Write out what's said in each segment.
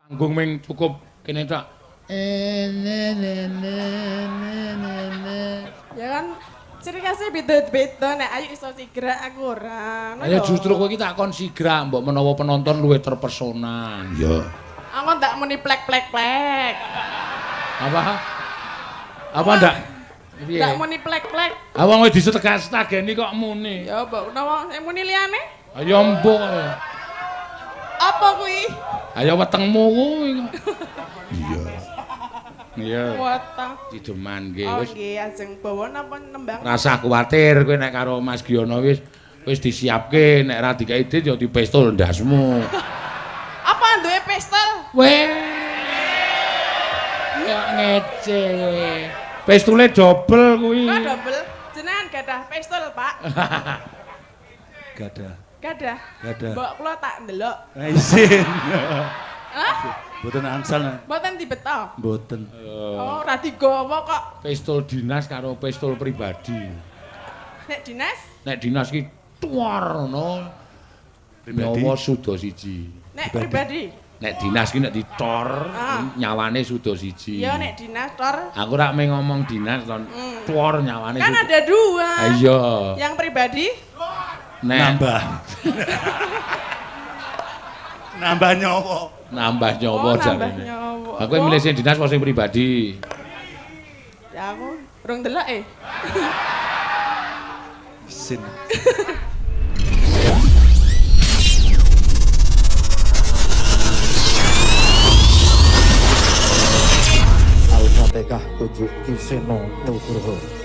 Panggung ming cukup kene tok. Ya kan ciri khasnya beda-beda nek ayu iso sigra aku ora. Ya justru kowe iki tak kon sigra mbok menawa penonton luwih terpesona. Ya. Aku ndak muni plek-plek-plek. Apa? Apa ndak? Piye? Ndak muni plek-plek. Ah wong wis disetegani kok muni. Ya mbok menawa sing muni liyane? Ayo mbok. Apa kuwi? Ayo wetengmu kuwi. Iya. Iya. Weteng. Dideman nggih Oh wis. nggih, ajeng bawa napa nembang? Rasa kuwatir kowe nek karo Mas Giono wis disiapke nek ra dikai dit ya dipistol ndasmu. Apa duwe pistol? Weh. Ya ngece. Pistole dobel kuwi. Kok double? Jenengan gadah pistol, Pak? Gadah. Gadah. Gadah. Mbok kula tak ndelok. Isin. Hah? Mboten angsal. Mboten dibeto. Mboten. Oh, ora digawa kok. Pistol dinas karo pistol pribadi. Nek dinas? Nek dinas ki tuar ngono. Pribadi. Nyawa suda siji. Nek pribadi. Nek dinas ki nek ditor nyawane suda siji. Ya nek dinas tor. Aku rak meng ngomong dinas ton tuar nyawane. Kan ada dua. Iya. Yang pribadi Nek Nambah. Nambah nyawa. nambah nyawa nambah jarene. nyawa. Aku milih sing dinas apa sing pribadi? Ya aku urung delok Isin. Al-Fatihah tujuh Kiseno Nugroho.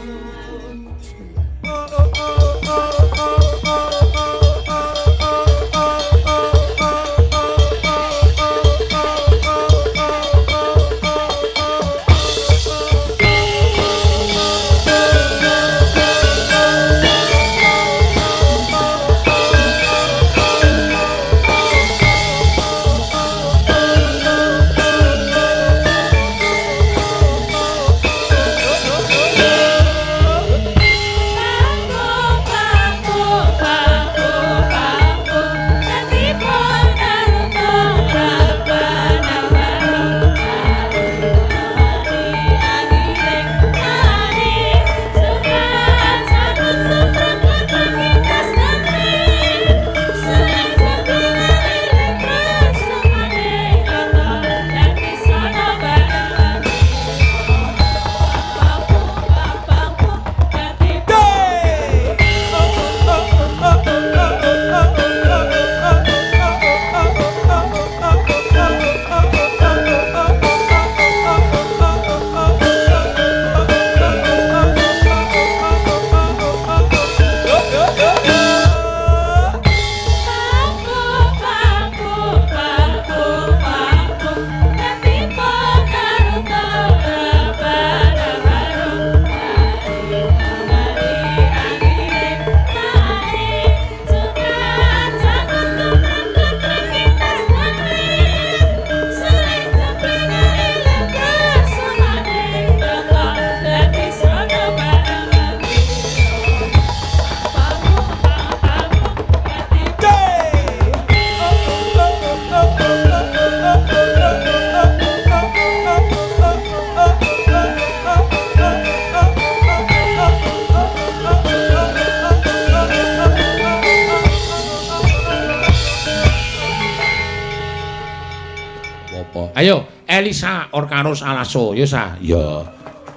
Ayo, Elisa Orkanos Alaso, yo sa. Yo.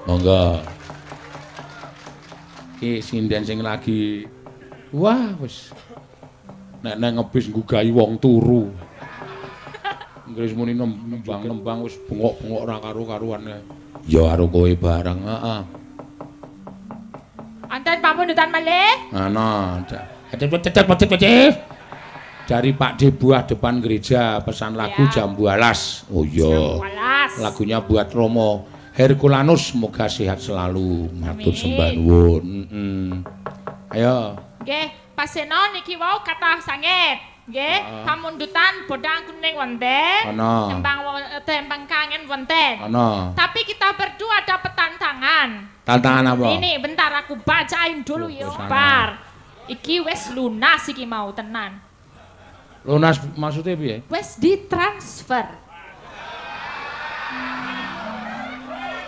Monggo. Ki sinden sing lagi wah wis nek ngebis nggugahi wong turu. Inggris muni nembang wis bengok-bengok ora karo-karuan. Ya karo kowe bareng, heeh. Anten pamundutan malih? Ana. Dari Pak D Buah depan gereja pesan lagu jam 12. Oh iya. Lagunya buat Romo Herculanus, semoga sehat selalu. Matur sembah nuwun. Ayo. Nggih, paseno niki wau kathah sanget. Nggih, pamundutan bodang kuning wonten. Ana. Tembang kangen wonten. Ana. Tapi kita berdua dapat tantangan. Tantangan apa? Ini bentar aku bacain dulu ya, Bar. Iki wes lunas iki mau tenan. Lunas maksudnya piye? Wes ditransfer.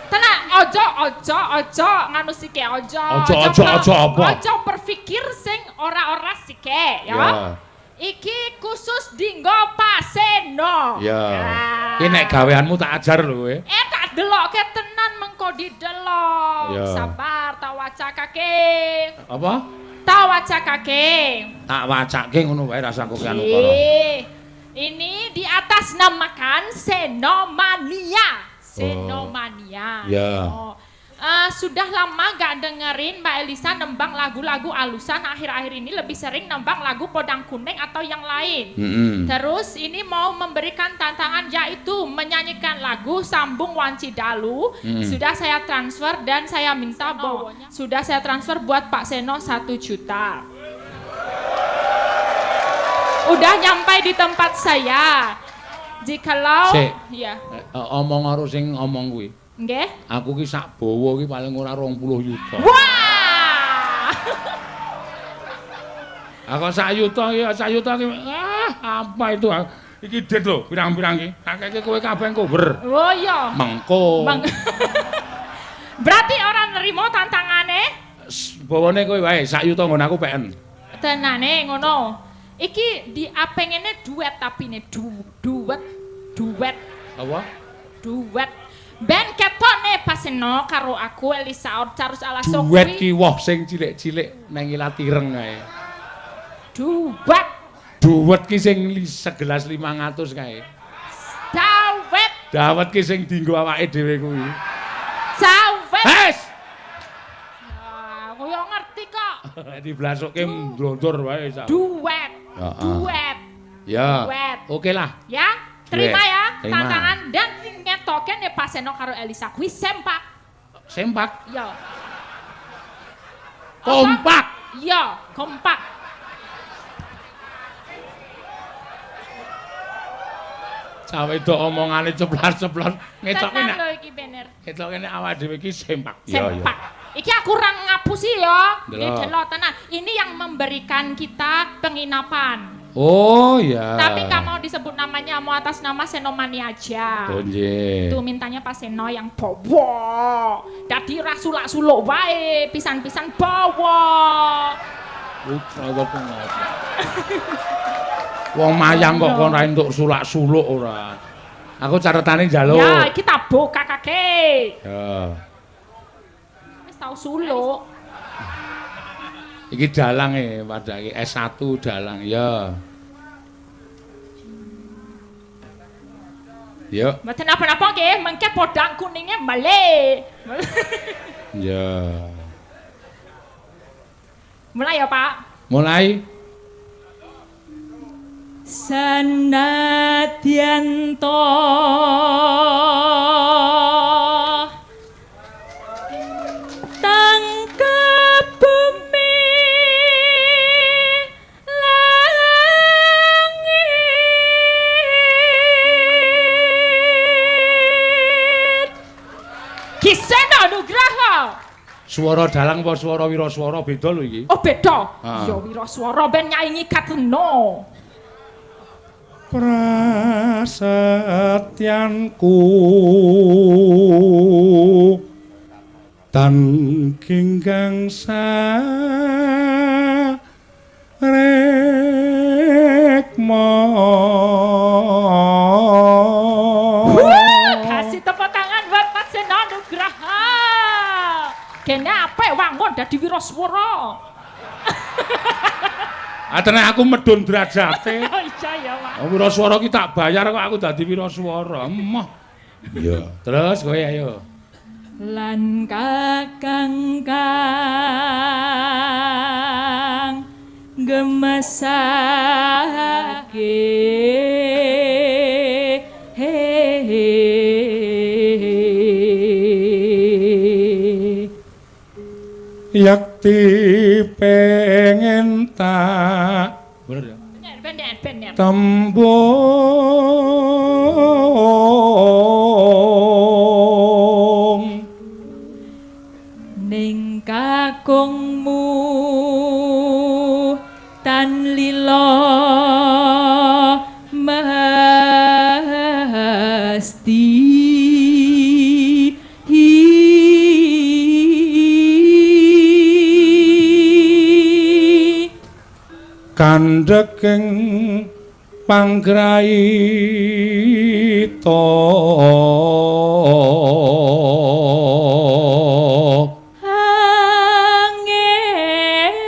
Tenang, ojo nganu sike ojo. Ojo apa? Ojo berpikir sing ora-ora sike, ya. Ya. Iki khusus dinggo Paseno. Ya. Ki nek gaweanmu tak ajar lho kowe. Tak delokke tenan mengko didelok. Ya. Sabar, tak wacakake. Apa? Tak wacakake. Tak wacake ngono wae rasa kok anu karo. Ini di atas namakan Senomania. Senomania. Ya. Oh. Sudah lama gak dengerin Mbak Elisa nembang lagu-lagu alusan, akhir-akhir ini lebih sering nembang lagu Podang Kuning atau yang lain. Terus ini mau memberikan tantangan yaitu menyanyikan lagu Sambung Wanci Dalu. Sudah saya transfer dan saya minta sudah saya transfer buat Pak Seno 1 juta. Udah nyampai di tempat saya. Jikalau ya. Omong karo sing ngomong kuwi. Nggih. Aku ki sak bawa ki paling ora 20 juta. Wah! Aku sak juta ki apa itu? Iki dit lho, pirang-pirang ki. Akeh kowe kabeh cover. Oh iya. Mengko. Berarti orang nerimo tantangane? Bawane kowe wae, sak juta nggon aku PN. Tenane ngono. Iki diapengene duet tapi ne duet. Apa? Duet. Ben ketone Paseno karo aku Elisa Orcarus ala Sokwi. Duet ki woh sing cilik-cilik nang Ilatireng kae. Duet. Duet ki sing segelas 500 kae. Dawet. Dawet ki sing dienggo awake dhewe kuwi. Dawet. Hes. Aku yo ngerti kok. Diblasokke mblontor wae sak. Duet. Duet. Ya. Duet. Oke lah. Ya. Terima ya Terima. tantangan dan ngetoke nih Paseno karo Elisa kuwi sempak. Sempak. Iya. Kompak. Iya, kompak. Cawe itu omongane ceplas-ceplos ngetoke Tenang nek. lho iki bener. Ngetoke nek awake dhewe iki sempak. Sempak. Iki aku kurang ngapusi ya. Delok. Delok tenan. Ini yang memberikan kita penginapan. Oh ya. Tapi nggak mau disebut namanya, mau atas nama Senomania aja. Oh nggih. Tuh mintanya Pak Seno yang bawa. Dadi ra sulak-suluk wae, pisan-pisan bawa. Wong mayang kok ora entuk sulak-suluk ora. Aku caretane njaluk. Ya, iki tabuk kakake. Ya. Wis tau suluk. Iki dalang pada iki S1 dalang ya. Yuk. Mboten apa-apa nggih, mengke Podang Kuninge balik. Ya. Mulai ya, Pak. Mulai. Sanadyan to tangkep bumi langit Kisena Nugraha. Swara dalang apa swara wiraswara beda lho iki. Oh beda. Ah. Ya wiraswara ben nyaingi Kateno. Prasetyanku tan kinggang sarekma. Kasih tepuk tangan buat Pak Seno Nugraha. Kene apik wangun dadi wiraswara. Atene aku medun derajate. Oh iya ya, Pak. Wiraswara ki tak bayar kok aku dadi wiraswara. Emoh. Iya. Terus kowe ayo. Lan kakang kang gemesake Yakti pengen tak bener ya? bener. Tembung Ning kakungmu tan lilo mesti kandheking panggraita angel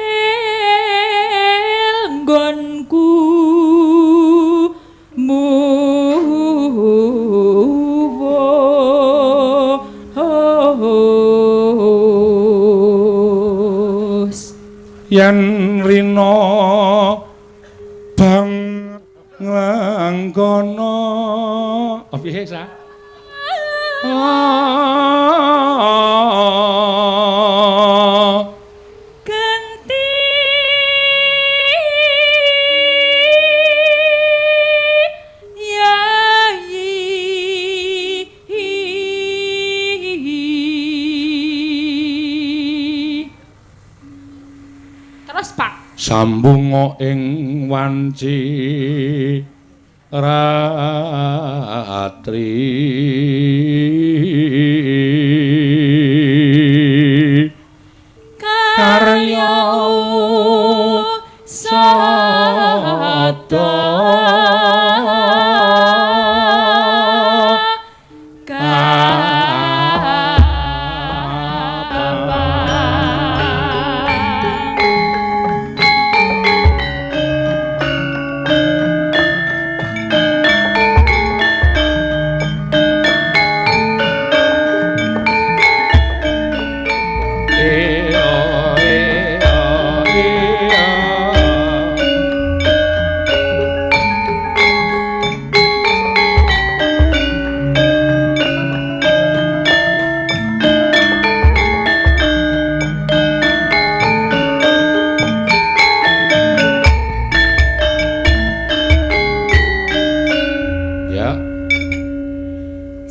nggonku yen rina bang langkono piye sa ganti terus Pak sambunga ing wanci ratri karya sada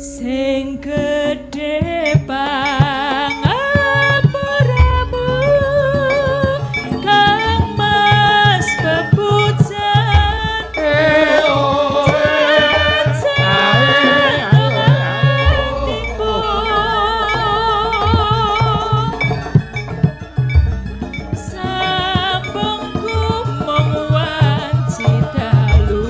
sing gedhe pangapuramu kang mas bebujan sambungku mung wanci dalu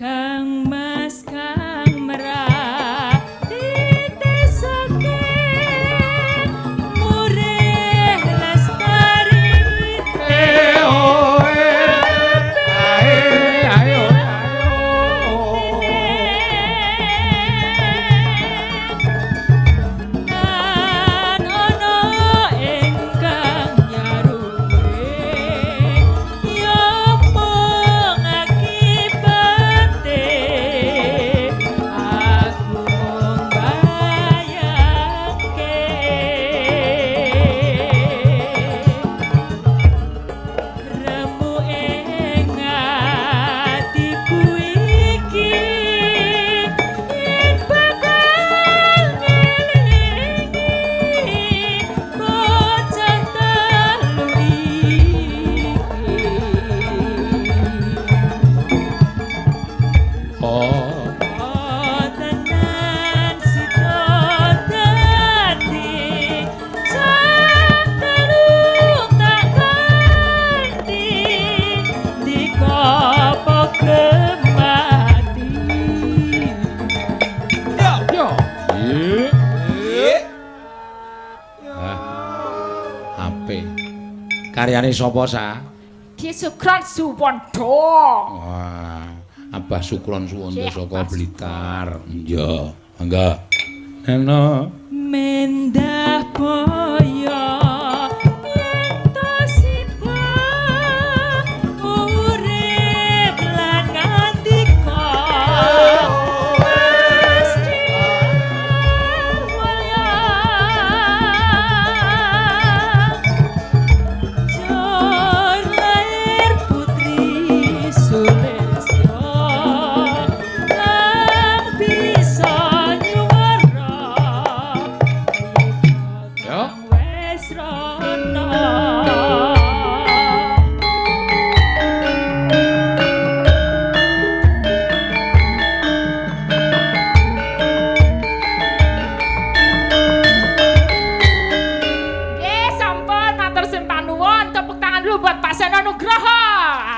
Kang Mas Kang Merah ditesake murih lestari nan ono ingkang nyaruwe ya mung akibate aku mung bayangke remu ing atiku iki yen bakal ngelingi bocah telu iki tenan sida dadi cah telu tak ganti dikopo gemati Ape karyane sapa sa Ki Sukron Suwondo wah Abah Sukron Suwondo Cek, saka Abah Blitar iya mangga Neno mendah boyo ento sida urip lan ngandika mesti mulya jor lair putri Sulistyo lan bisa nyuwara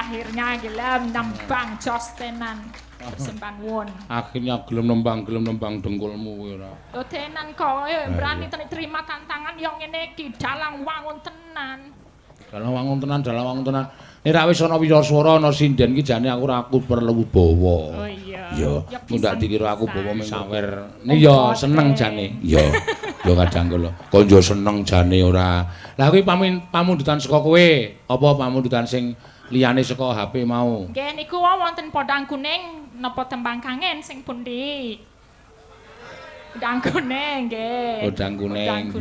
akhirnya gelem nembang jos tenan. Semban won. Akhirnya gelem nembang dengkulmu kuwi ora. Lho tenan kok berani terima tantangan yang ngene iki dalang wangun tenan. Dalang wangun tenan. Nek ra wis ana wiraswara ana sinden iki jane aku ora perlu bawa. Oh iya. Ya, ndak dikira aku bawa ming sawer. Nih ya seneng jane. Ya. Ya kadang kula. Konjo seneng jane ora. Lah kuwi pamundutan saka kowe, apa pamundutan sing liyane saka HP mau? Nggih niku wonten Podang Kuning napa tembang kangen sing pundi? Podang Kuning nggih. Podang Kuning.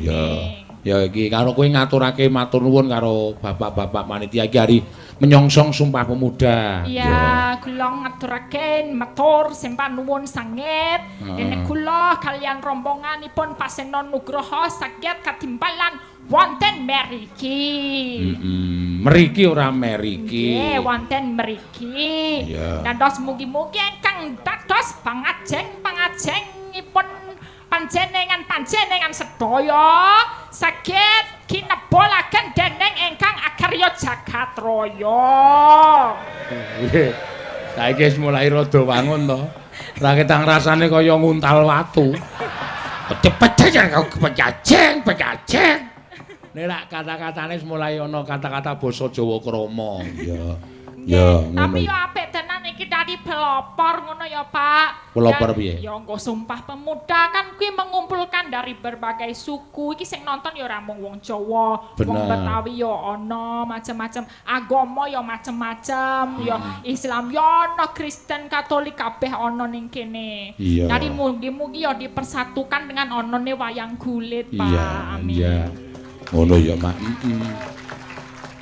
Ya iki karo kowe ngaturake matur nuwun karo bapak-bapak panitia iki hari menyongsong Sumpah Pemuda. Iya, kula ngaturaken matur sembah nuwun sanget. Dene kula kalian rombonganipun Pasenon Nugroho saged katimbalan wonten mriki. Mriki ora meriki. Nggih, wonten mriki. Dados mugi-mugi ingkang dados pangajeng-pangajengipun panjenengan sedaya saged kinebolaken dening ingkang agarya jagat raya. Saiki wis mulai rada wangun to. Ra ketang rasane kaya nguntal watu. Cepet-cepet kau pejajeng. Nek rak kata-katane wis mulai ana kata-kata basa Jawa krama. Ya, tapi yo apik tenan iki dari pelopor ngono ya, Pak. Pelopor piye? Ya nggo Sumpah Pemuda kan kuwi mengumpulkan dari berbagai suku. Iki sing nonton ya ora mung wong Jawa, wong Betawi ya ana, macam-macam agama ya macam-macam, ya Islam ya ana, Kristen, Katolik kabeh ana ning kene. Dari mugi-mugi ya dipersatukan dengan onone wayang kulit, Pak. Amin. Iya. Ngono ya, Mak.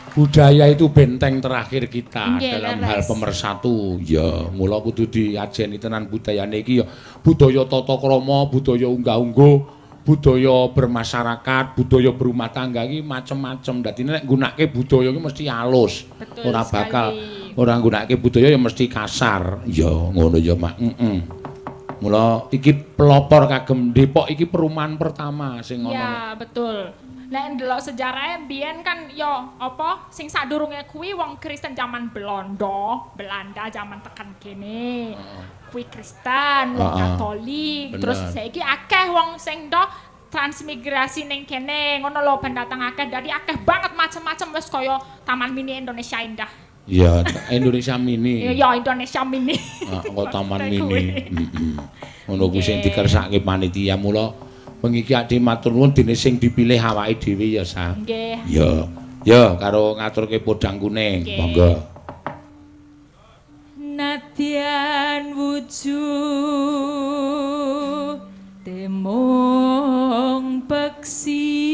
Budaya itu benteng terakhir kita dalam hal pemersatu. Ya, mula kudu diajeni tenan budayane iki ya. Budaya tata krama, budaya unggah-ungguh, budaya bermasyarakat, budaya berumah tangga iki macem-macem. Dadi nek nggunakake budaya iki mesti halus. Ora bakal ora nggunakake budaya ya mesti kasar. Ya, ngono ya, Mak. Mula iki pelopor kagem Depok iki perumahan pertama sing ono. Ya, betul. Nek ndelok sejarahnya biyen kan yo apa sing sadurunge kuwi wong Kristen zaman Belanda zaman tekan kene. Kuwi Kristen, wong Katolik, terus saiki akeh wong sing transmigrasi ning kene ngono lho pendatang akeh dadi akeh banget macam-macam wis kaya Taman Mini Indonesia Indah. Iya, Indonesia Mini. Iya, Indonesia Mini. Kok Taman Mini. Ngono kuwi sing dikersake panitia mula Pengiki ade matur nuwun dene sing dipilih awake dhewe ya, Sa. Nggih. Ya, karo ngaturke Podang Kuning. Monggo. Nadyan wujud temong peksi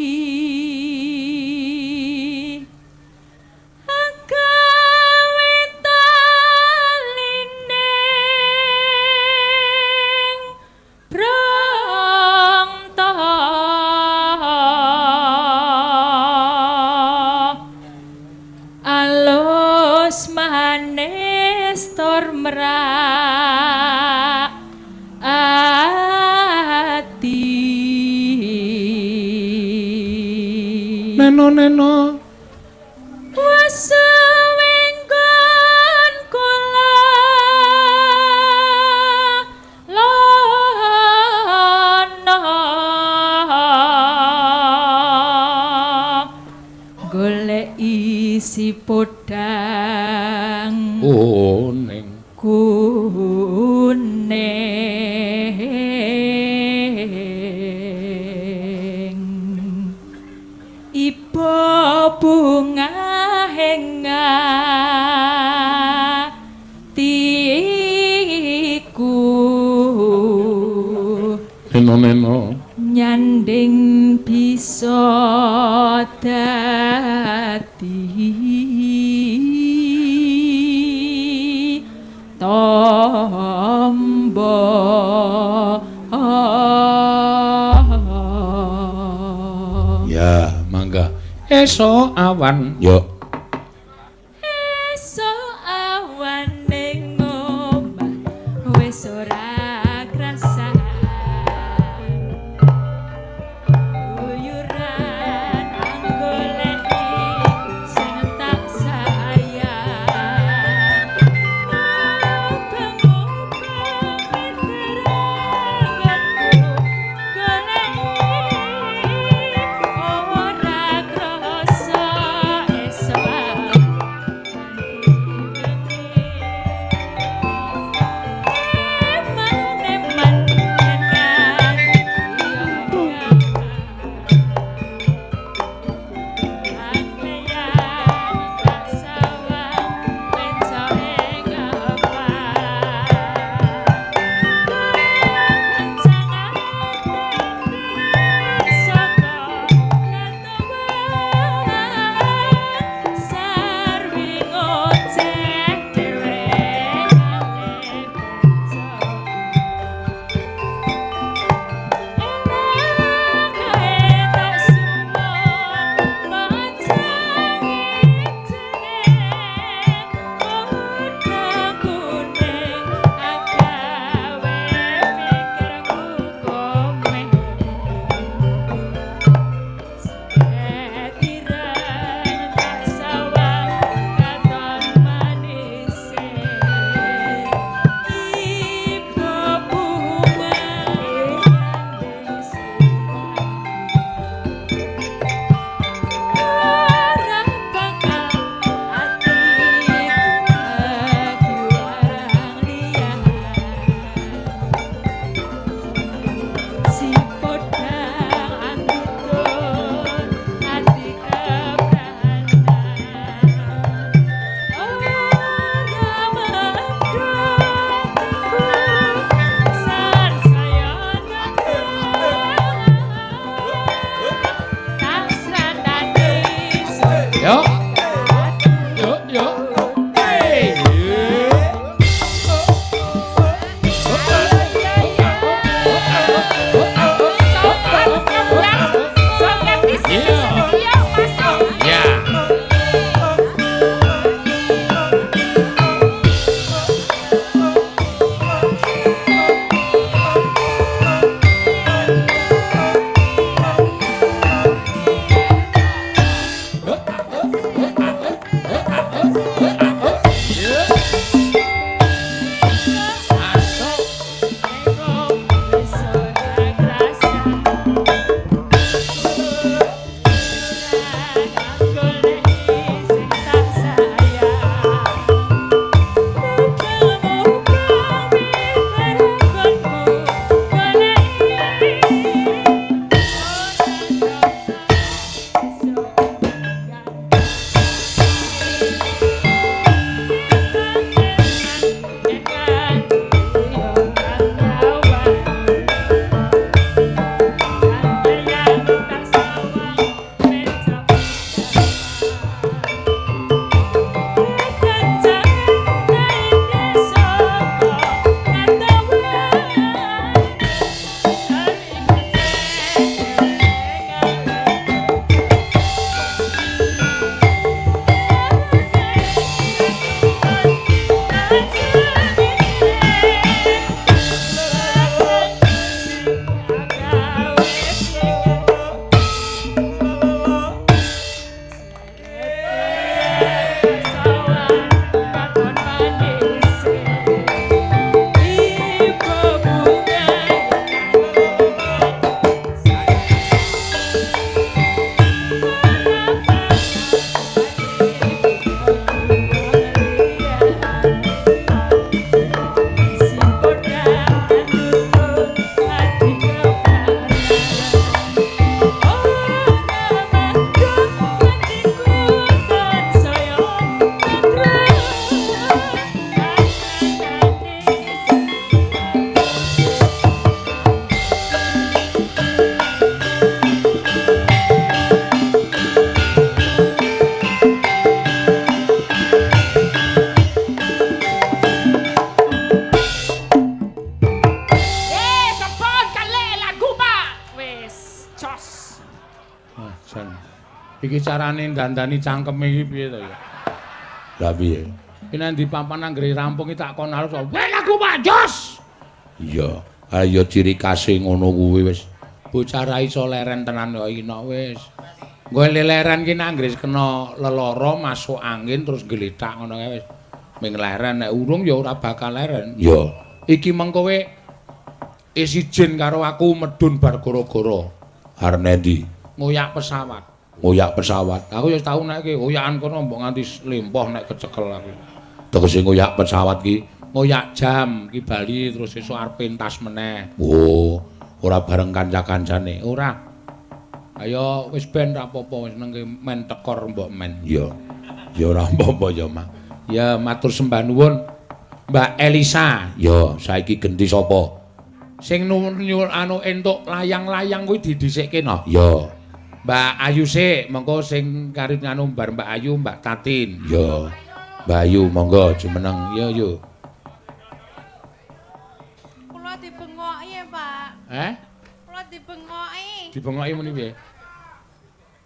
merak ati neno wasewenggon kula lono golek isi podang kuning iba bunga hengatiku neno nyanding bisa dadi tombo ya mangga esok awan yo esok awan ning omah wis ora krasa uyuran anggoleki sing tak sayang Iki carane dandani cangkeme iki piye to ya? Lah piye? Iki nek ndi papan anggere rampung iki tak kon alus. Weh lagu Pak Jos. Iya, ayo ciri khase ngono kuwi wis. Bocah ra iso leren tenan kok iki nok wis. Nggo leren ki nek anggere kena lelara masuk angin terus gletak ngono kae wis. Ming leren nek urung ya ora bakal leren. Ya, iki mengko kowe isijin karo aku medun bar gara-gara. Arep ndi? Ngoyak pesawat. Ngoyak pesawat. Aku ya tau nek iki ngoyakan kono mbok nganti lempoh nek kecekel aku. Tegese ngoyak pesawat ki, ngoyak jam ki bali terus esuk arep pentas meneh. Oh, ora bareng kanca-kancane. Ora. Ayo wis ben ra apa-apa wis nengke men tekor mbok men. Ya. Ya ora apa-apa ya, Mak. Ya matur sembah nuwun. Mbak Elisa. Ya, saiki genti sapa? Sing nyuwun anu entuk layang-layang kuwi didhisikke no. Ya. Mbak Ayu sik, monggo sing karep nganu bar Mbak Ayu, Mbak Tatin. Ya. Mbak Ayu monggo jumeneng. Ya yo. Kula dibengoki ya, Pak. Kula dibengoki. Dibengoki muni piye?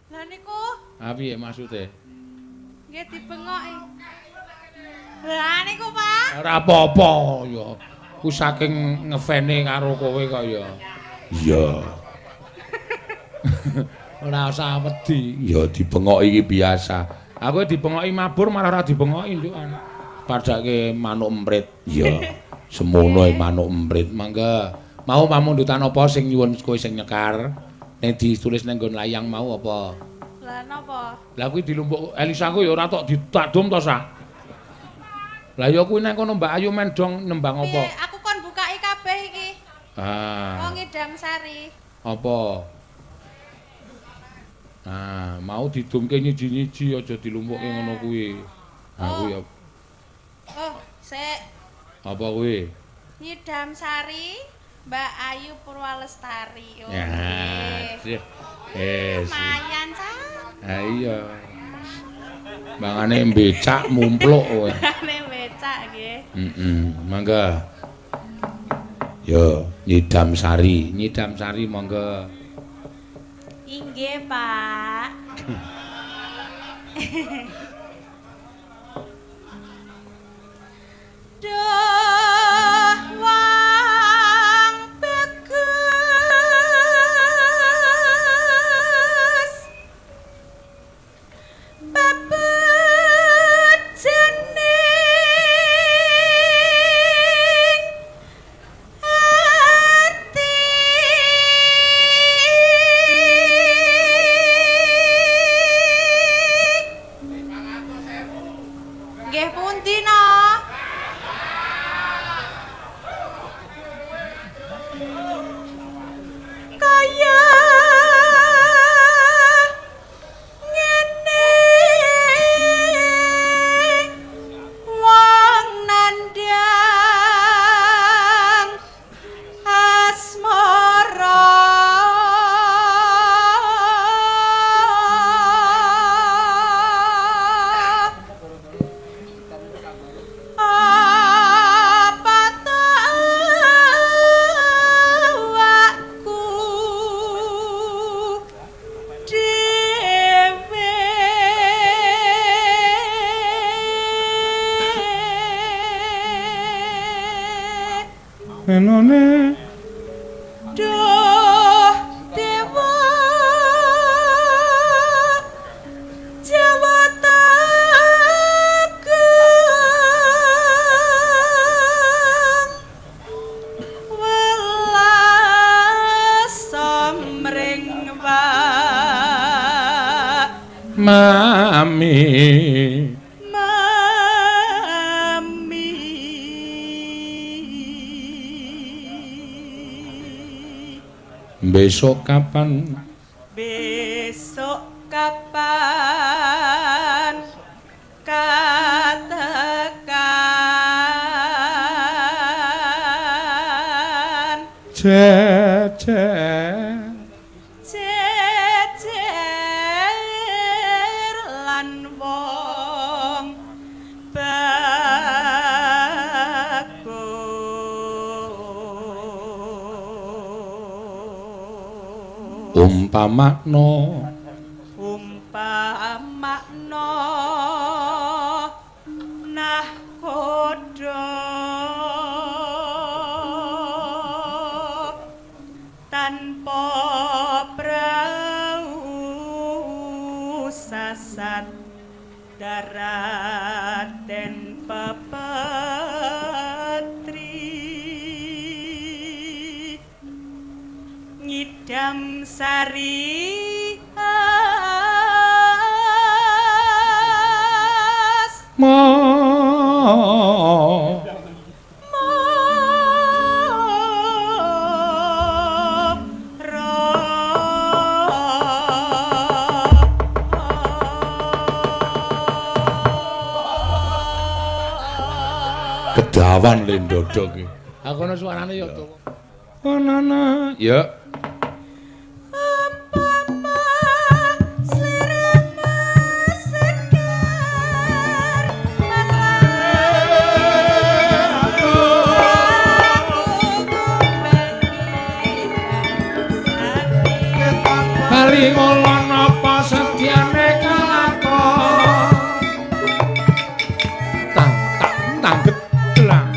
Lah niku. Ah piye maksude? Nggih dibengoki. Lah niku, Pak. Ora apa-apa ya. Ku saking ngefene karo kowe kok ya. Iya. Ora usah wedi. Ya dibengoki iki biasa. Aku dibengoki mabur malah ora dibengoki njukan. Padake manuk emprit. Iya. Semono manuk emprit. Mangga mau pamundutan apa sing nyuwun kowe sing nyekar? Ning ditulis ning nggon layang mau apa? Lah napa? Lah kuwi dilumpuk Elisa ku ya ora tok ditadum to sa. Lah ya kuwi nek kono Mbak Ayu mendong nembang apa? Piye? Aku kon bukai kabeh iki. Ah. Wong Idam Sari. Apa? Nah, mau didumke nyiji-nyiji aja dilumpukke ngono kuwi. Aku ya. Oh, sik. Apa kuwi? Nyidam Sari, Mbak Ayu Purwalestari. Oh, Ya. nggih. Lumayan, Sa. Ha iya. Bangane becak mumpluk kowe. Bangane becak nggih. Mangga. Yo, Nyidam Sari monggo. Inggih, Pak. Dawang bagus bebejening ati nggih pundi no? Kaya ngene wong nandang asmara apa awakku dhewe Enone Duh dewa Jawa Tengah welas samring Pak Mami. Mami Besok kapan? besok kapan katakan Jejer. jejer lan wong bagus Umpamakno umpama nahoda tanpa prau sasat daraten pepatri ngidam sari Kedawan lendodo ki. Aku ana suarane ya to. Ana. Ya. Kali ngolon apa setiane kalakon. Tangget gelang.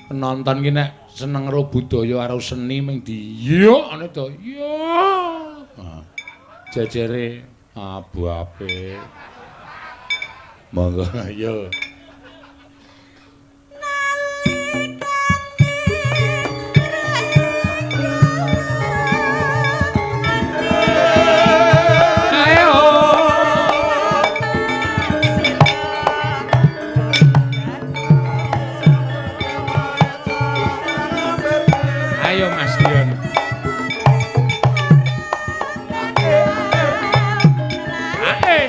Penonton ki nek seneng karo budaya karo seni ming diyokne to. Yo. Jejere abu apik. Monggo yo. Hey!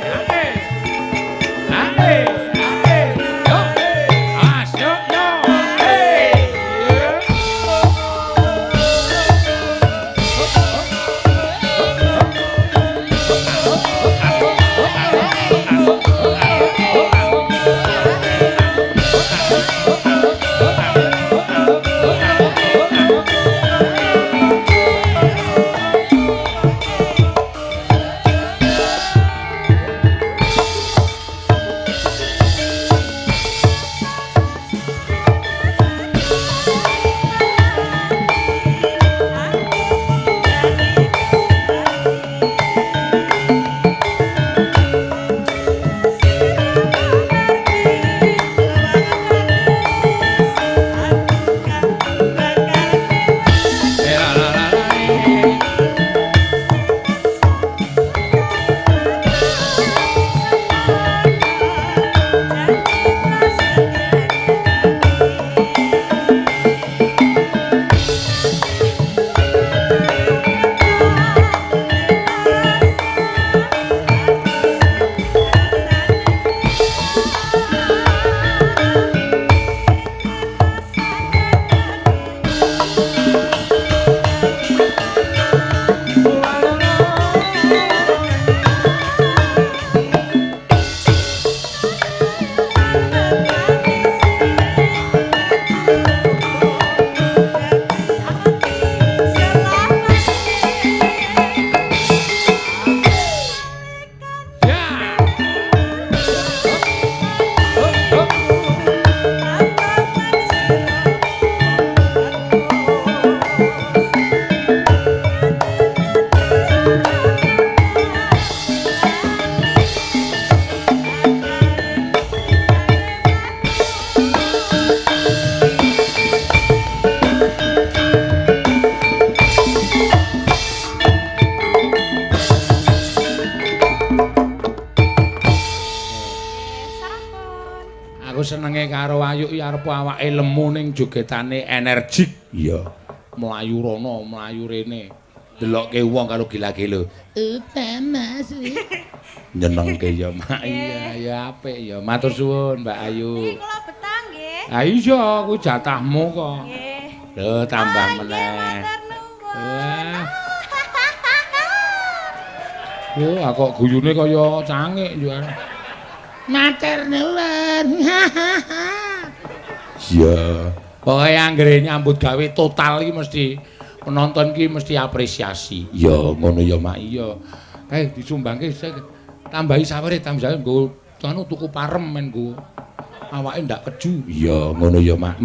Aku senenge karo Ayu iki arep awake lemu ning jogetane energik. Iya. Mlayu rono, mlayu rene. Delokke wong karo gila-gila. Panas. Nyenengke ya, Mak. Iya, ya apik ya. Matur suwun, Mbak Ayu. Iki kula betah nggih. Ha iya, kuwi jatahmu kok. Nggih. Lho, tambah Nggih, meneh. matur nuwun. Wah. Oh, kok guyune kaya cangik yo. Matur nuwun. Iya. Pokoke anggere nyambut gawe total iki mesti penonton iki mesti apresiasi. Ya, ngono ya, Mak. Iya. Disumbangke tambahi sawere tambahi nggo anu tuku parem men nggo awake ndak keju. Iya, ngono ya, Mak.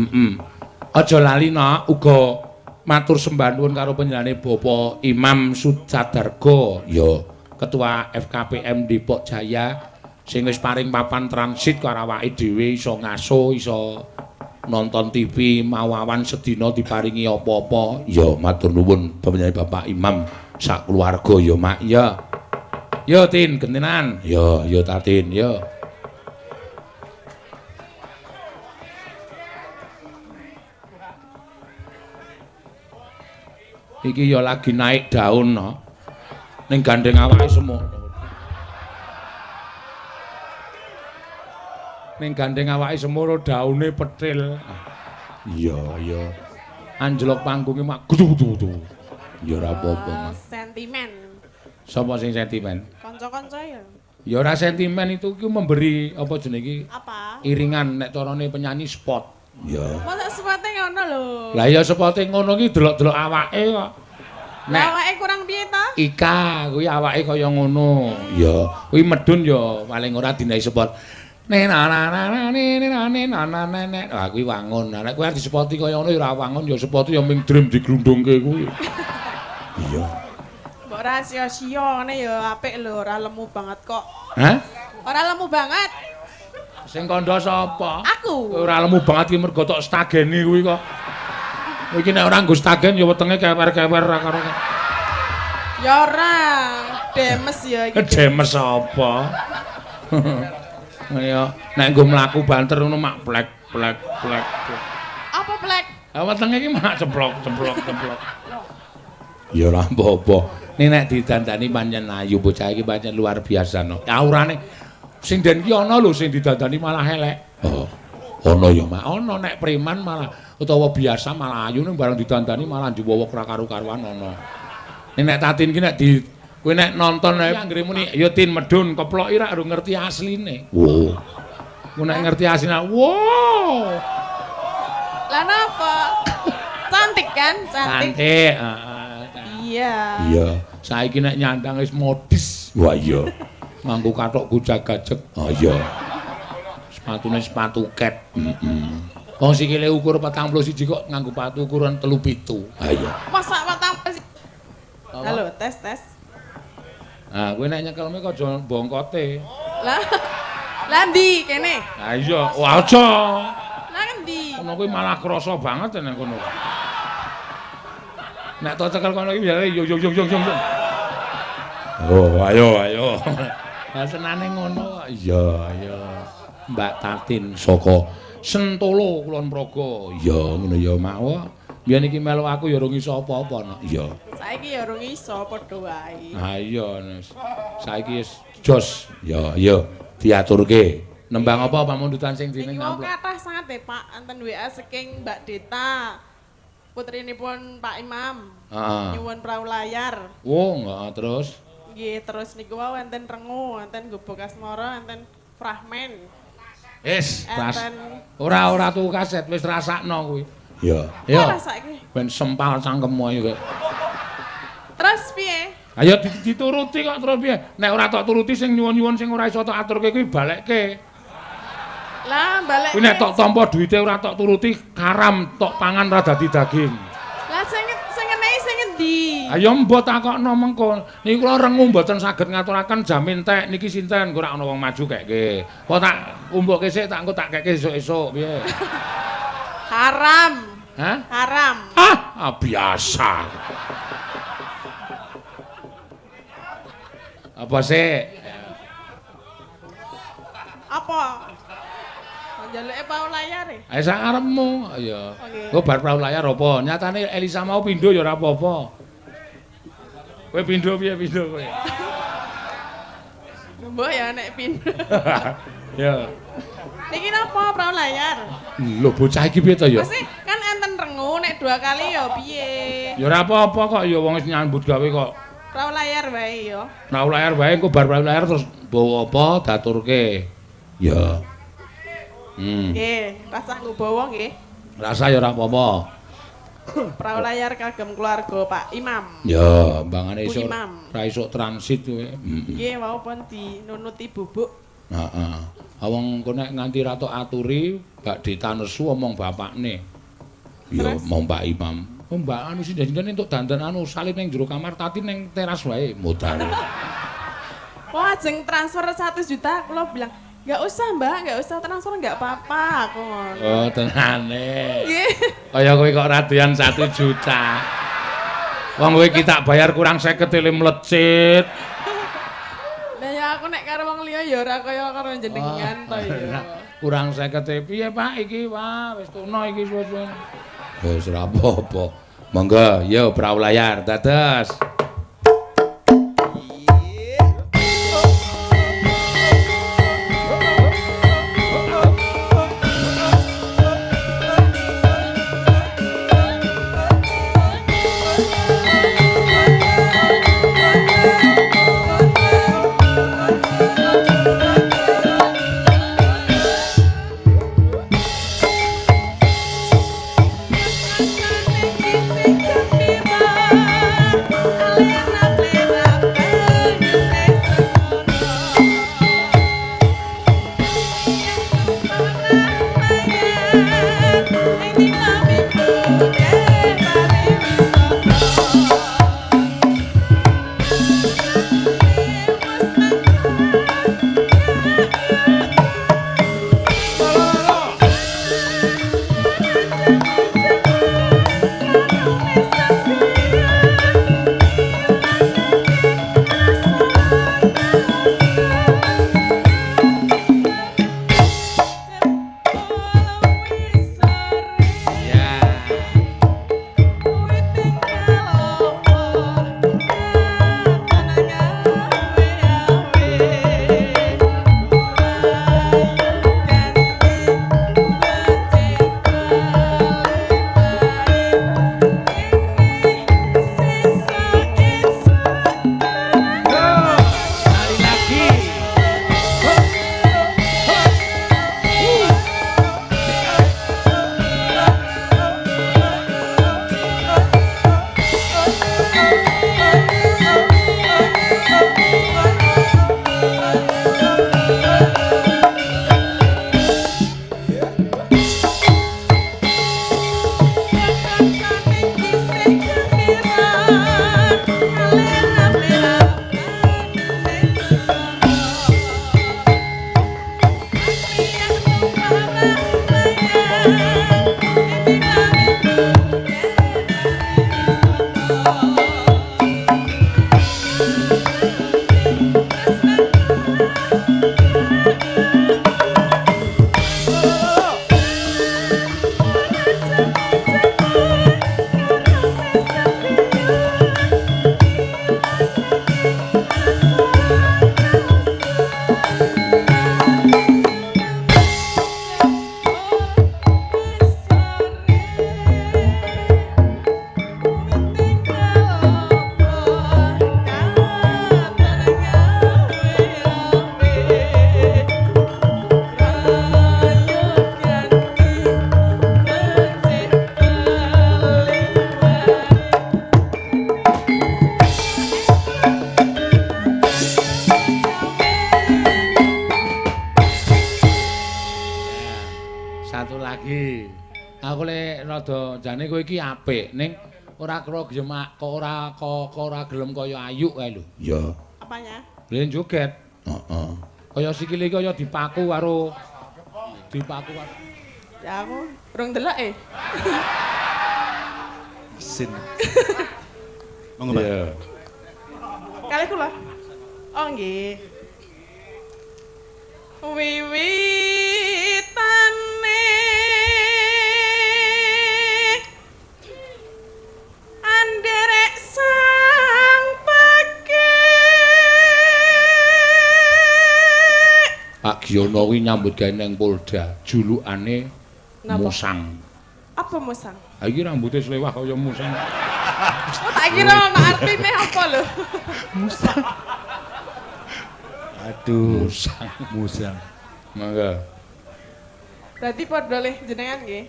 Aja lali nak uga matur sembah nuwun karo panjenengane Bapak Imam Sujadarga ya Ketua FKPM Depok Jaya sing wis paring papan transit karo awake dhewe iso ngaso iso nonton TV mawawan sedina diparingi apa-apa ya matur nuwun panjenengan Bapak Imam sak keluarga ya Mak ya. Ya Tin gentenan. Ya Tatin ya. Iki ya lagi naik daun no. Ning gandeng awake semua. Ning gandeng awake semua daune petil. Iya. Anjlok panggunge mak gudu-gudu. Ya ora apa-apa. Sentimen. Sapa sing sentimen? Kanca-kanca ya. Ya ora sentimen itu ki memberi apa jenenge iki? Apa? Iringan nek carane penyanyi spot. Ya. Masa sepate ngono lho. Lah ya spote ngono ki delok-delok awake kok. Nek awake kurang piye to? Ika kuwi awake kaya ngono. Ya, kuwi medun ya paling ora dinahi spot. Nah kuwi wangun. Nek kuwi arep disepoti kaya ngono ya ora wangun ya sepoti ya ming drum diglundungke kuwi. Iya. Mbok rahasia-sia ngene ya apik lho, ora lemu banget kok. Hah? Ora lemu banget. Sing kandha sapa? Aku. Ora lemu banget ki mergo tok stageni kuwi kok. Kowe iki nek ora nggo stagen ya wetenge kewer-kewer ra karo. Ya ora, demes ya iki. Demes apa? Ya, nek nggo mlaku banter ngono mak plek. Apa plek? Ah wetenge iki mak ceplok. Ya ora apa-apa. Nek didandani pancen ayu bocah iki pancen luar biasa no. Aurane sing den ki ana lho sing didandani malah elek. Oh. Ana ya mak. Ana nek preman malah utawa biasa malah ayu ning barang didandani malah diwowok ra karo-karuan ana. Nek Tatin ki nek di kowe nek nonton anggere muni ya Tin medun keploki ra ngerti asline. Wo. Ku nek ngerti asline. Wow. Lah napa? Cantik kan? Cantik. Cantik, Iya. Saiki nek nyandang wis modis. Wah iya. Nganggo kathok gujag-gajeg. Oh iya. Sepatune sepatu ket. Wong sikile ukur 41 kok nganggo patu ukuran 37. Ha iya. Masa patang halo, tes. Ah, kowe nek nyekelme kok aja bongkote. Lah ndi kene? Ha iya, aja. Lah endi? Kono kuwi malah krasa banget nek kono. Nek to cekel kono iki biasane yo. Oh, ayo. Lah senane ngono kok. Iya. Mbak Tatin saka Sentolo Kulon Progo. Iya, ngono ya, Mak. Biyen iki melu aku ya urung iso apa-apa, no. Iya. Saiki ya urung iso padha wae. Ha iya, saiki wis jos. Ya, diaturke. Nembang apa pamundutan sing dene Niki ngamplok? kathah sangat deh, Pak. Enten WA saking Mbak Deta. Putrinipun Pak Imam. Heeh. Nyuwun prau layar. Oh, enggak terus. Nggih, terus niku wau enten Rengu, enten Gubuk Asmara, enten Fragmen. Enten ora tuku kaset, wis rasakno kuwi. Ya. Ora saiki. Ben sempal cangkemmu ayo kok. Terus piye? Ayo dituruti kok terus piye? Nek ora tok turuti sing nyuwun-nyuwun sing ora iso tok aturke kuwi balekke. Lah balik. Kuwi nek tok tampa duwite ora tok turuti karam tok pangan ra dadi daging. Lah sing ngenehi sing endi? Ayo mbok takokno mengko. Niki kula rengu mboten saged ngaturaken jam entek niki sinten kok ora ana wong maju kekke. Kok tak umbuke sik tak engko tak kekke esuk-esuk piye? Haram. Hah? Haram. Biasa. Apa sih? Apa? Njaluke pau layar e. Ayo sak arepmu. Ya. Oke. Kok bar perahu layar apa? Nyatane Elisa mau pindho ya ora apa-apa. Kowe pindho piye pindho kowe? Mbok ya nek pindho. Ya. Niki napa perahu layar? Lho bocah iki piye to ya? Mesti kan enten rengu nek 2 kali ya piye? Ya ora apa-apa kok ya wong wis nyambut gawe kok. Perahu layar wae ya. Perahu layar wae engko bar perahu layar terus bawa apa daturke. Ya. Nggih, rasa nggo bawa nggih. Rasa ya ora apa-apa. Perahu layar kagem keluarga Pak Imam. Ya, mbangane Bu iso Imam. ra iso transit kowe. Nggih, wau pun dinunuti bubuk. Heeh. Wong kok nek nganti ra tok aturi, Mbak Dita nesu omong bapakne. Ya, mau Mbak Imam. Oh, Mbak anu sinten-sinten entuk dandan anu salin ning jero kamar tati ning teras wae modal. Oh, ajeng transfer 1 juta, kula bilang, "Enggak usah, Mbak, enggak usah transfer, enggak apa-apa." Aku ngono. Oh, tenane. Nggih. Kaya kowe kok radian 1 juta. Wong kowe iki tak bayar kurang 50 ele mlecit. Lah ya aku nek karo wong liya ya ora kaya karo jenengan to ya. Kurang 50 piye, Pak? Iki wah wis tuna iki suwe-suwe. Wis ora apa-apa. Monggo, yo perahu layar dados. Aku lek rada jane kowe iki apik ning ora kira gemak kok ora gelem kaya Ayu kae lho. Iya. Apanya? Lha joget. Heeh. Kaya sikile iki kaya dipaku karo Ya aku urung delok Isin. Monggo, Pak. Iya. Kali kula. Oh nggih. Wiwitan Pak Giono kuwi nyambut gawe nang Polda, julukane Napa? Musang. Apa musang? Ha iki rambute slewah kaya musang. Oh, tak kira ono artine apa lho. Aduh, Musang. Mangga. Berarti padha le jenengan nggih.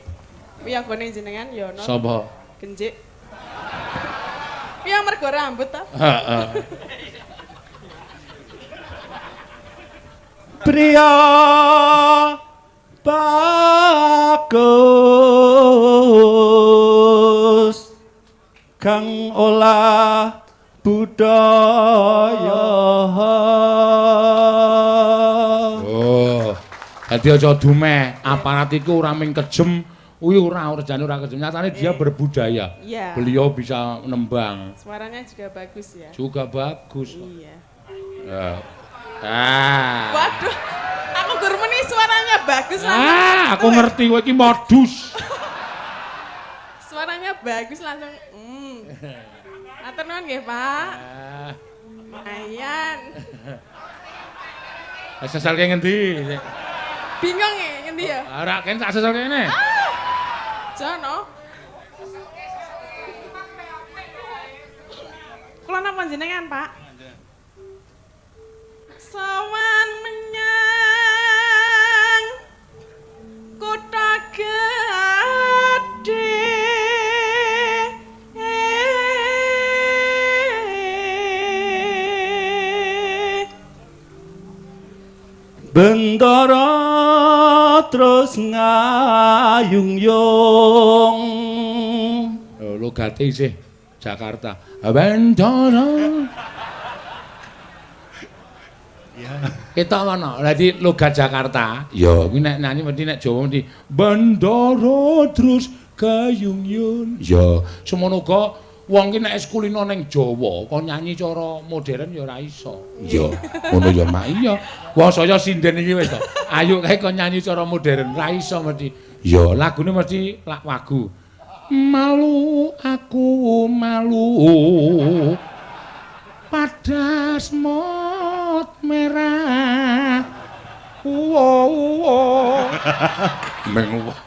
Wiyagone jenengan ya ono. Sapa? Genjik. Ya mergo rambut ta. Heeh. pria bagus kang olah budaya. Oh. Dadi aja dumeh, aparat iku ora ming kejem, kuwi ora rejane ora kejem. Nyatane dia berbudaya. Iya. Beliau bisa nembang. Suaranya juga bagus ya. Juga bagus. Iya. Waduh, aku gur muni suaranya bagus aku ngerti kowe iki modus. Suaranya bagus langsung. Atur nuwun nggih, Pak. Ayan. Sesal ke ngendi? Bingung ngendi ya? Ora kene tak sesal kene. Jono. Kula napa jenengan, Pak? Sowan menyang kutha gedhe Bendara terus ngayung-yung. Logate isih Jakarta. Bendara. Ketok ngono. Dadi logat Jakarta. Ya, kuwi nek nyanyi mesti nek Jawa mesti bendara terus gayung-yung. Ya, semono uga wong ki nek kulino ning Jawa, kok nyanyi cara modern ya ora iso. Ya, ngono ya mak iya. Wong saya sinden iki wis to. Ayo kae kok nyanyi cara modern, ora iso mesti. Ya, lagune mesti wagu. Malu aku malu. Pada semut merah. Menguwah.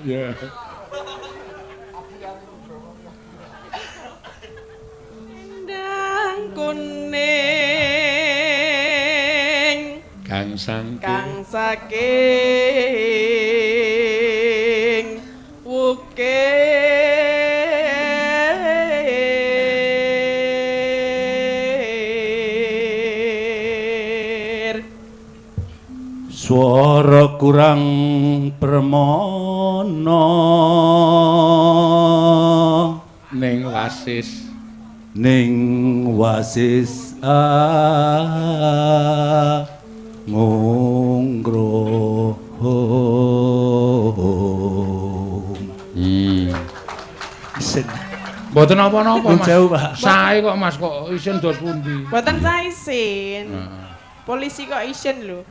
Ya. Ndang kuning Kang saking wukir. Suara kurang permono ning wasis ngungro. Isin. Mboten apa-apa Mas. Jauh, Pak. Sae kok Mas kok isin dos pundi? Mboten saya isin. Polisi kok isin lho.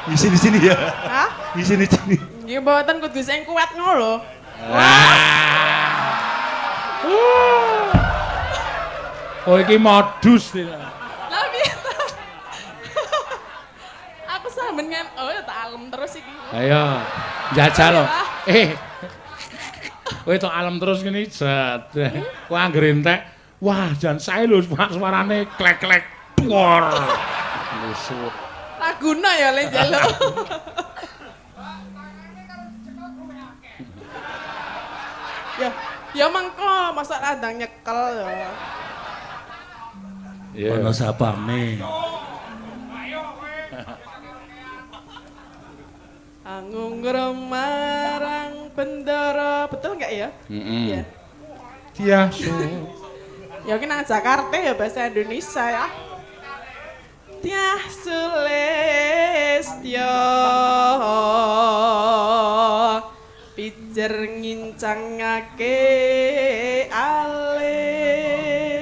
Isin di sini ya. Hah? Isin di sini. Nggih mboten kudu sing kuat ngono lho. Oh iki modus lho. Lah piye? Aku sampean kan ya tak alem terus iki. Ayo jajal lho. Kowe tok alem terus ngene jet. Kowe anggere entek. Wah, jan sae lho suarane klek-klek. Wor. Lusut. Laguna ya le njaluk. Ya mengko masa radang nyekel ya. Ono sapame. Anggung marang bendara, betul nggak ya? Iya. Tiasu. Ya ki nang Jakarta ya bahasa Indonesia ya. Tiasu lestyo pijer ngincangake alih.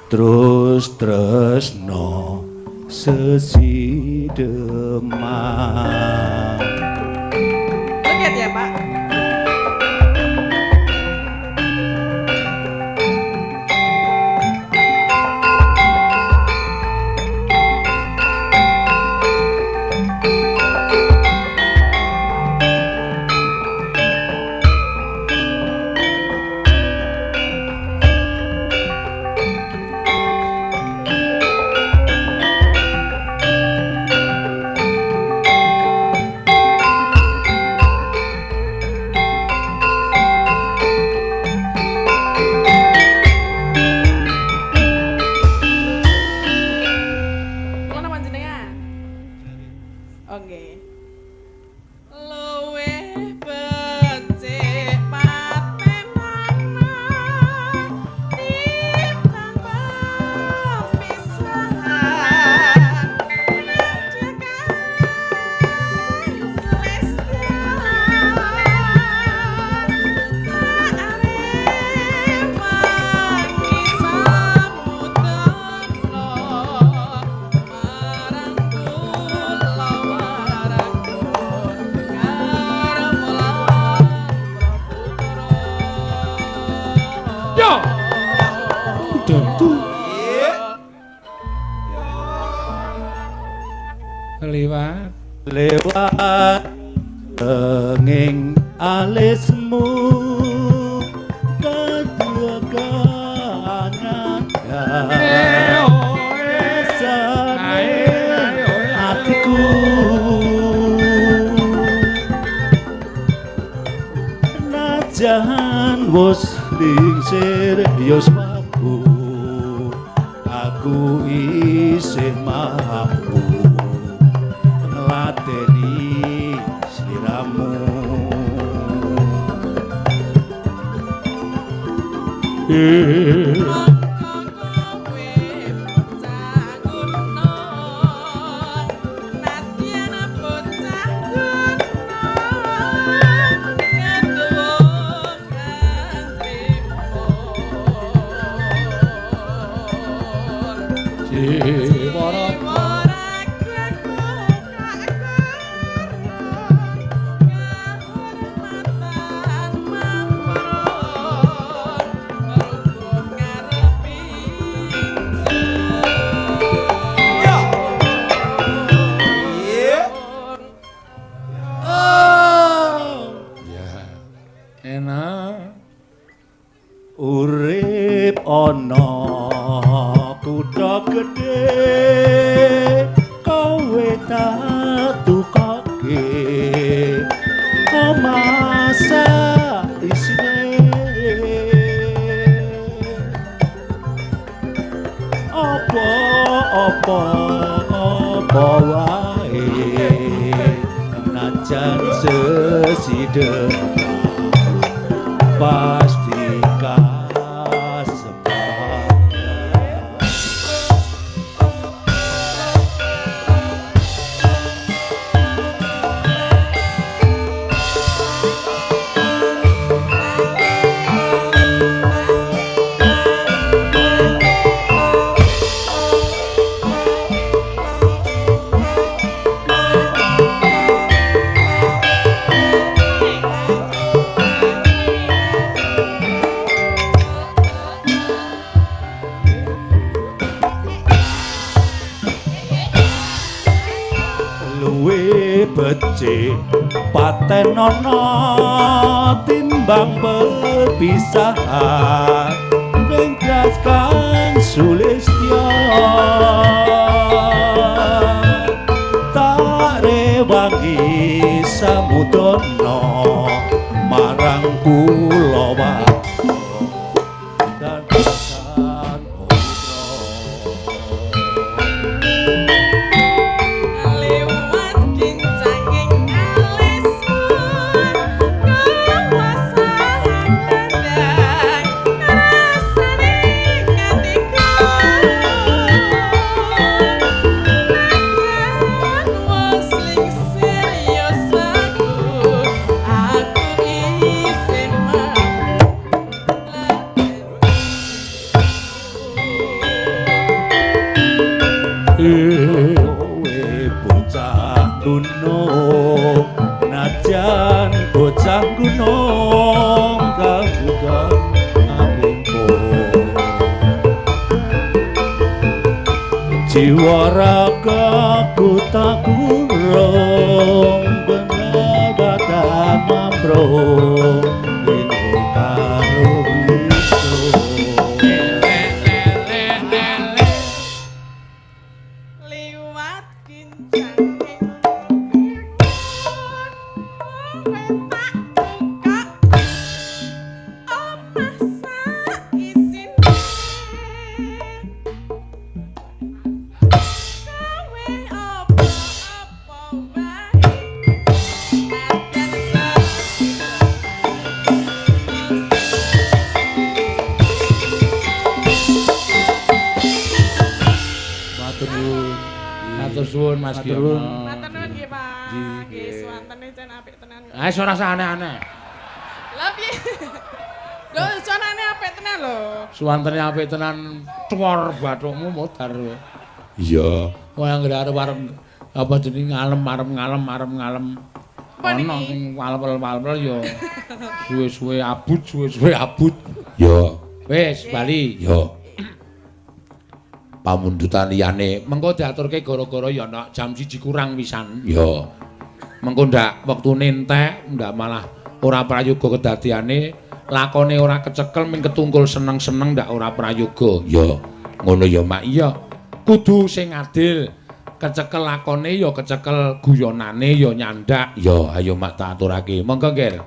Terus tresno sesidemang. Lihat ya Pak. nggih. Luwih becik patemana timbang pemisahan nyadekan selestian tak arep wangi samudana marang kula marang Yo. Tentu. Lewat. Lewat tenging alismu kedua kanannya esane hatiku najan wis lingsir yo mampu aku isih mampu ngelateni sliramu Enak. urip ana kutha gedhe kowe tak tukake masa isine apa wae najan seside pasti kasepakatan. Luwih becik patenana timbang perpisahan ringkas kang sulistya tak rewangi samudana marang kula dan pesan Lewat kincanging alismu kawasan nendang rasane ngatiku Najan wis lingsir yo aku isih kowe bocah gunung najan bocah gunung kabukan aringko jiwa raga ku tak kurung bener badan mambrong dino karo liwat kincanging tak buka omah sak isine kowe apa wae Matur suwun Mas Matur nuwun. Giono. Matur nuwun nggih, Pak. Nggih, suwantene jan apik tenan. Ah ora usah aneh-aneh. Lah piye? Lho, suwanane apik tenan lho. Suwantene apik tenan cuwor bathukmu modar. Iya. Wah anggere arep apa jenenge ngalem arep ngalem. Apa Ana niki? sing walpel-walpel ya suwe-suwe abut. Ya. Wis bali. Ya. Pamundutan liyane. Mengko diaturke gara-gara ya nak jam 1 kurang pisan. Ya. Mengko ndak wektune entek, ndak malah ora prayoga kedadiane, lakone ora kecekel ming ketungkul seneng-seneng ndak ora prayoga. Ya. Ngono ya, Mak. Iya. Kudu sing adil. Kecekel lakone ya kecekel guyonane ya nyandak. Ya, ayo Mak tak aturake. Monggo, Ger.